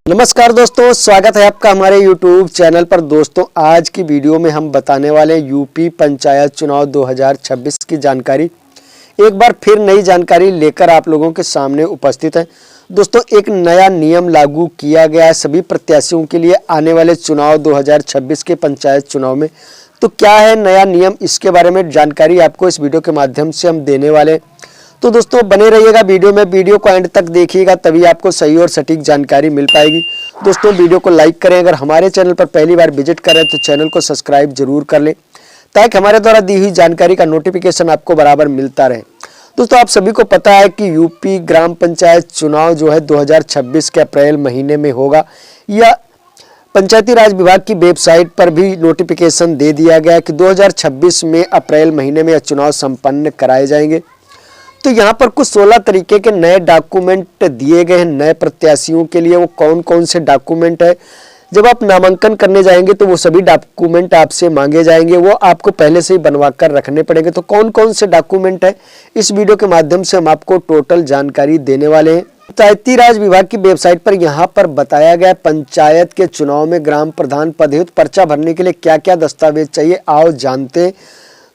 नमस्कार दोस्तों, स्वागत है आपका हमारे YouTube चैनल पर। दोस्तों, आज की वीडियो में हम बताने वाले हैं यूपी पंचायत चुनाव 2026 की जानकारी। एक बार फिर नई जानकारी लेकर आप लोगों के सामने उपस्थित है। दोस्तों, एक नया नियम लागू किया गया है सभी प्रत्याशियों के लिए आने वाले चुनाव 2026 के पंचायत चुनाव में। तो क्या है नया नियम, इसके बारे में जानकारी आपको इस वीडियो के माध्यम से हम देने वाले हैं। तो दोस्तों, बने रहिएगा वीडियो में, वीडियो को एंड तक देखिएगा, तभी आपको सही और सटीक जानकारी मिल पाएगी। दोस्तों, वीडियो को लाइक करें। अगर हमारे चैनल पर पहली बार विजिट कर रहे हैं तो चैनल को सब्सक्राइब जरूर कर लें, ताकि हमारे द्वारा दी हुई जानकारी का नोटिफिकेशन आपको बराबर मिलता रहे। दोस्तों, आप सभी को पता है कि यूपी ग्राम पंचायत चुनाव जो है 2026 के अप्रैल महीने में होगा। या पंचायती राज विभाग की वेबसाइट पर भी नोटिफिकेशन दे दिया गया कि 2026 में अप्रैल महीने में यह चुनाव संपन्न कराए जाएंगे। तो यहाँ पर कुछ 16 तरीके के नए डॉक्यूमेंट दिए गए हैं नए प्रत्याशियों के लिए। वो कौन कौन से डॉक्यूमेंट है, जब आप नामांकन करने जाएंगे तो वो सभी डॉक्यूमेंट आपसे मांगे जाएंगे, वो आपको पहले से ही बनवा कर रखने पड़ेंगे। तो कौन कौन से डॉक्यूमेंट है, इस वीडियो के माध्यम से हम आपको टोटल जानकारी देने वाले हैं। पंचायती राज विभाग की वेबसाइट पर यहाँ पर बताया गया पंचायत के चुनाव में ग्राम प्रधान पद हेतु पर्चा भरने के लिए क्या क्या दस्तावेज चाहिए, आओ जानते हैं।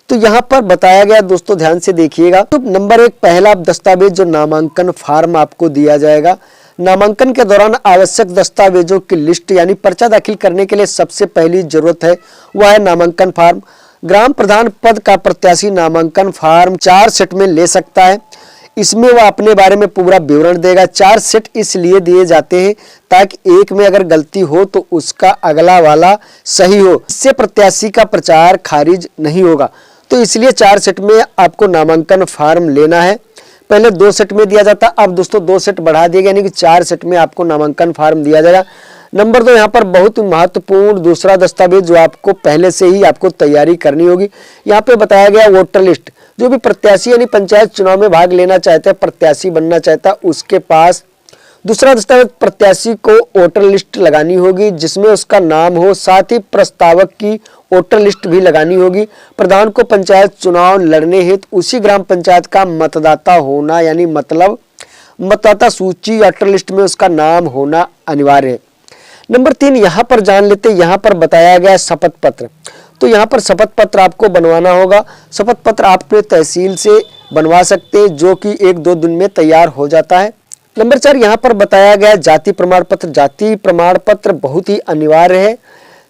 तो यहाँ पर बताया गया, दोस्तों ध्यान से देखिएगा। तो नंबर 1, पहला दस्तावेज जो नामांकन फार्म आपको दिया जाएगा। नामांकन के दौरान आवश्यक दस्तावेजों की लिस्ट यानी पर्चा दाखिल करने के लिए सबसे पहली जरूरत है वह है नामांकन फार्म। ग्राम प्रधान पद का प्रत्याशी नामांकन फार्म 4 सेट में ले सकता है। इसमें वह अपने बारे में पूरा विवरण देगा। 4 सेट इसलिए दिए जाते हैं ताकि एक में अगर गलती हो तो उसका अगला वाला सही हो, इससे प्रत्याशी का प्रचार खारिज नहीं होगा। तो इसलिए 4 सेट में आपको नामांकन फार्म लेना है। पहले 2 सेट में दिया जाता, अब दोस्तों 2 सेट बढ़ा दिया गया, यानी कि 4 सेट में आपको नामांकन फार्म दिया जाएगा। नंबर 2, यहाँ पर बहुत महत्वपूर्ण दूसरा दस्तावेज जो आपको पहले से ही आपको तैयारी करनी होगी। यहाँ पे बताया गया वोटर लिस्ट। जो भी प्रत्याशी यानी पंचायत चुनाव में भाग लेना चाहता है, प्रत्याशी बनना चाहता है, उसके पास दूसरा दस्तावेज प्रत्याशी को वोटर लिस्ट लगानी होगी जिसमें उसका नाम हो, साथ ही प्रस्तावक की वोटर लिस्ट भी लगानी होगी। प्रधान को पंचायत चुनाव लड़ने हेतु उसी ग्राम पंचायत का मतदाता होना, यानी मतलब मतदाता सूची वोटर लिस्ट में उसका नाम होना अनिवार्य है। नंबर 3, यहाँ पर जान लेते, यहाँ पर बताया गया शपथ पत्र। तो यहाँ पर शपथ पत्र आपको बनवाना होगा। शपथ पत्र आप अपने तहसील से बनवा सकते हैं, जो कि 1-2 दिन में तैयार हो जाता है। नंबर 4, यहाँ पर बताया गया जाति प्रमाण पत्र। जाति प्रमाण पत्र बहुत ही अनिवार्य है।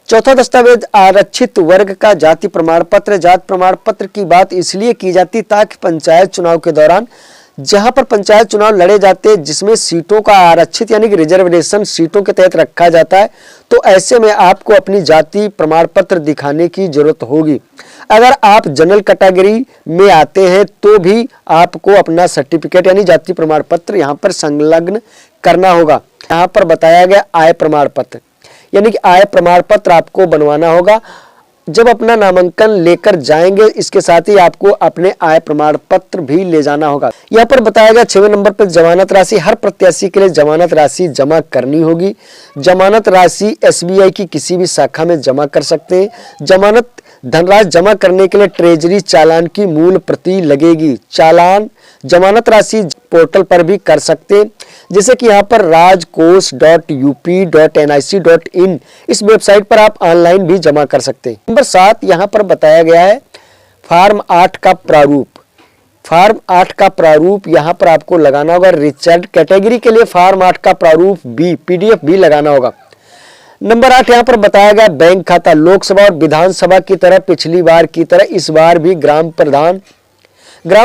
चौथा दस्तावेज आरक्षित वर्ग का जाति प्रमाण पत्र। जाति प्रमाण पत्र की बात इसलिए की जाती ताकि पंचायत चुनाव के दौरान जहां पर पंचायत चुनाव लड़े जाते हैं जिसमें सीटों का आरक्षित यानी कि रिजर्वेशन सीटों के तहत रखा जाता है, तो ऐसे में आपको अपनी जाति प्रमाण पत्र दिखाने की जरूरत होगी। अगर आप जनरल कैटेगरी में आते हैं तो भी आपको अपना सर्टिफिकेट यानी जाति प्रमाण पत्र यहाँ पर संलग्न करना होगा। यहाँ पर बताया गया आय प्रमाण पत्र, यानी कि आय प्रमाण पत्र आपको बनवाना होगा जब अपना नामांकन लेकर जाएंगे। इसके साथ ही आपको अपने आय प्रमाण पत्र भी ले जाना होगा। यहाँ पर बताया गया 6वें नंबर पर जमानत राशि। हर प्रत्याशी के लिए जमानत राशि जमा करनी होगी। जमानत राशि SBI की किसी भी शाखा में जमा कर सकते हैं। जमानत धनराशि जमा करने के लिए ट्रेजरी चालान की मूल प्रति लगेगी। चालान जमानत राशि पोर्टल पर भी कर सकते हैं, जैसे कि यहाँ पर rajkosh.up.nic.in इस वेबसाइट पर आप ऑनलाइन भी जमा कर सकते हैं। नंबर 7, यहाँ पर बताया गया है फॉर्म 8 का प्रारूप। फॉर्म 8 का प्रारूप यहाँ पर आपको लगाना होगा। रिचर्ड कैटेगरी के लिए फॉर्म 8 का प्रारूप भी PDF भी लगाना होगा। नंबर 8, यहाँ पर बताया गया बैंक खाता। लोकसभा और विधानसभा की तरह पिछली बार की तरह इस बार भी ग्राम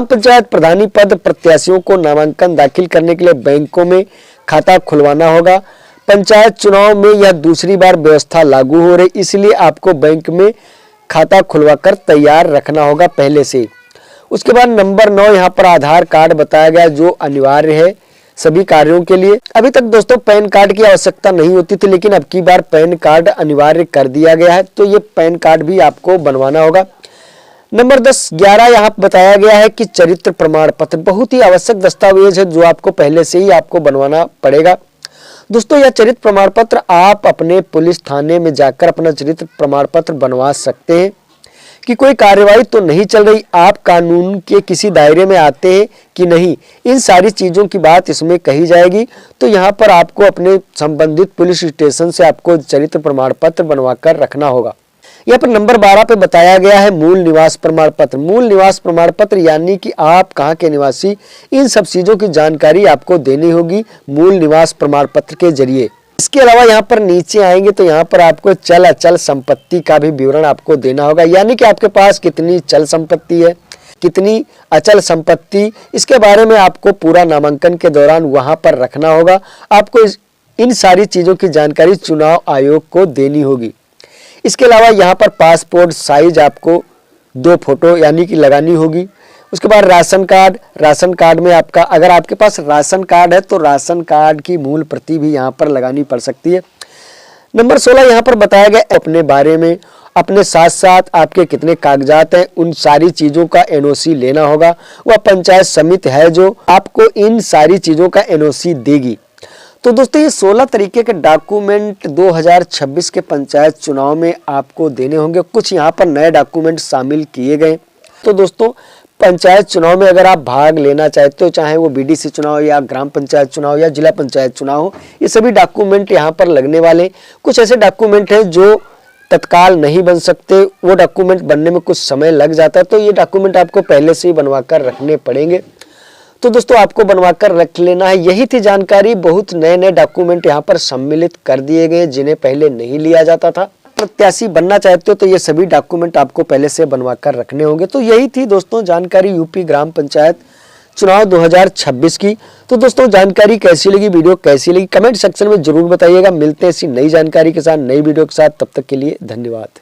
पंचायत प्रधानी पद प्रत्याशियों को नामांकन दाखिल करने के लिए बैंकों में खाता खुलवाना होगा। पंचायत चुनाव में यह दूसरी बार व्यवस्था लागू हो रही, इसलिए आपको बैंक में खाता खुलवाकर तैयार रखना होगा पहले से। उसके बाद नंबर 9, यहाँ पर आधार कार्ड बताया गया जो अनिवार्य है सभी कार्यों के लिए। अभी तक दोस्तों पैन कार्ड की आवश्यकता नहीं होती थी, लेकिन अब की बार पैन कार्ड अनिवार्य कर दिया गया है, तो ये पैन कार्ड भी आपको बनवाना होगा। नंबर 11 यहाँ बताया गया है कि चरित्र प्रमाण पत्र बहुत ही आवश्यक दस्तावेज है जो आपको पहले से ही आपको बनवाना पड़ेगा। दोस्तों, यह चरित्र प्रमाण पत्र आप अपने पुलिस थाने में जाकर अपना चरित्र प्रमाण पत्र बनवा सकते हैं। कि कोई कार्यवाही तो नहीं चल रही, आप कानून के किसी दायरे में आते हैं कि नहीं, इन सारी चीज़ों की बात इसमें कही जाएगी। तो यहाँ पर आपको अपने संबंधित पुलिस स्टेशन से आपको चरित्र प्रमाण पत्र बनवा कर रखना होगा। यहाँ पर नंबर 12 पे बताया गया है मूल निवास प्रमाण पत्र। मूल निवास प्रमाण पत्र यानी कि आप कहाँ के निवासी, इन सब चीज़ों की जानकारी आपको देनी होगी मूल निवास प्रमाण पत्र के जरिए। इसके अलावा यहाँ पर नीचे आएंगे तो यहाँ पर आपको चल अचल संपत्ति का भी विवरण आपको देना होगा, यानी कि आपके पास कितनी चल संपत्ति है, कितनी अचल संपत्ति, इसके बारे में आपको पूरा नामांकन के दौरान वहां पर रखना होगा। आपको इन सारी चीज़ों की जानकारी चुनाव आयोग को देनी होगी। इसके अलावा यहाँ पर पासपोर्ट साइज आपको 2 फोटो यानी कि लगानी होगी। उसके बाद राशन कार्ड, राशन कार्ड में आपका, अगर आपके पास राशन कार्ड है तो राशन कार्ड की मूल प्रति भी यहाँ पर लगानी पड़ सकती है। नंबर 16 यहाँ पर बताया गया अपने बारे में, अपने साथ साथ आपके कितने कागजात हैं, उन सारी चीज़ों का एनओसी लेना होगा। वह पंचायत समिति है जो आपको इन सारी चीज़ों का एनओसी देगी। तो दोस्तों ये 16 तरीके के डॉक्यूमेंट 2026 के पंचायत चुनाव में आपको देने होंगे। कुछ यहाँ पर नए डॉक्यूमेंट शामिल किए गए। तो दोस्तों पंचायत चुनाव में अगर आप भाग लेना चाहते हो, चाहे वो बीडीसी चुनाव या ग्राम पंचायत चुनाव या जिला पंचायत चुनाव हो, ये सभी डॉक्यूमेंट यहाँ पर लगने वाले। कुछ ऐसे डॉक्यूमेंट हैं जो तत्काल नहीं बन सकते, वो डॉक्यूमेंट बनने में कुछ समय लग जाता है, तो ये डॉक्यूमेंट आपको पहले से ही बनवा कर रखने पड़ेंगे। तो दोस्तों आपको बनवा कर रख लेना है। यही थी जानकारी। बहुत नए नए डॉक्यूमेंट यहाँ पर सम्मिलित कर दिए गए जिन्हें पहले नहीं लिया जाता था। प्रत्याशी बनना चाहते हो तो ये सभी डॉक्यूमेंट आपको पहले से बनवा कर रखने होंगे। तो यही थी दोस्तों जानकारी यूपी ग्राम पंचायत चुनाव 2026 की। तो दोस्तों जानकारी कैसी लगी, वीडियो कैसी लगी, कमेंट सेक्शन में जरूर बताइएगा। मिलते हैं ऐसी नई जानकारी के साथ, नई वीडियो के साथ। तब तक के लिए धन्यवाद।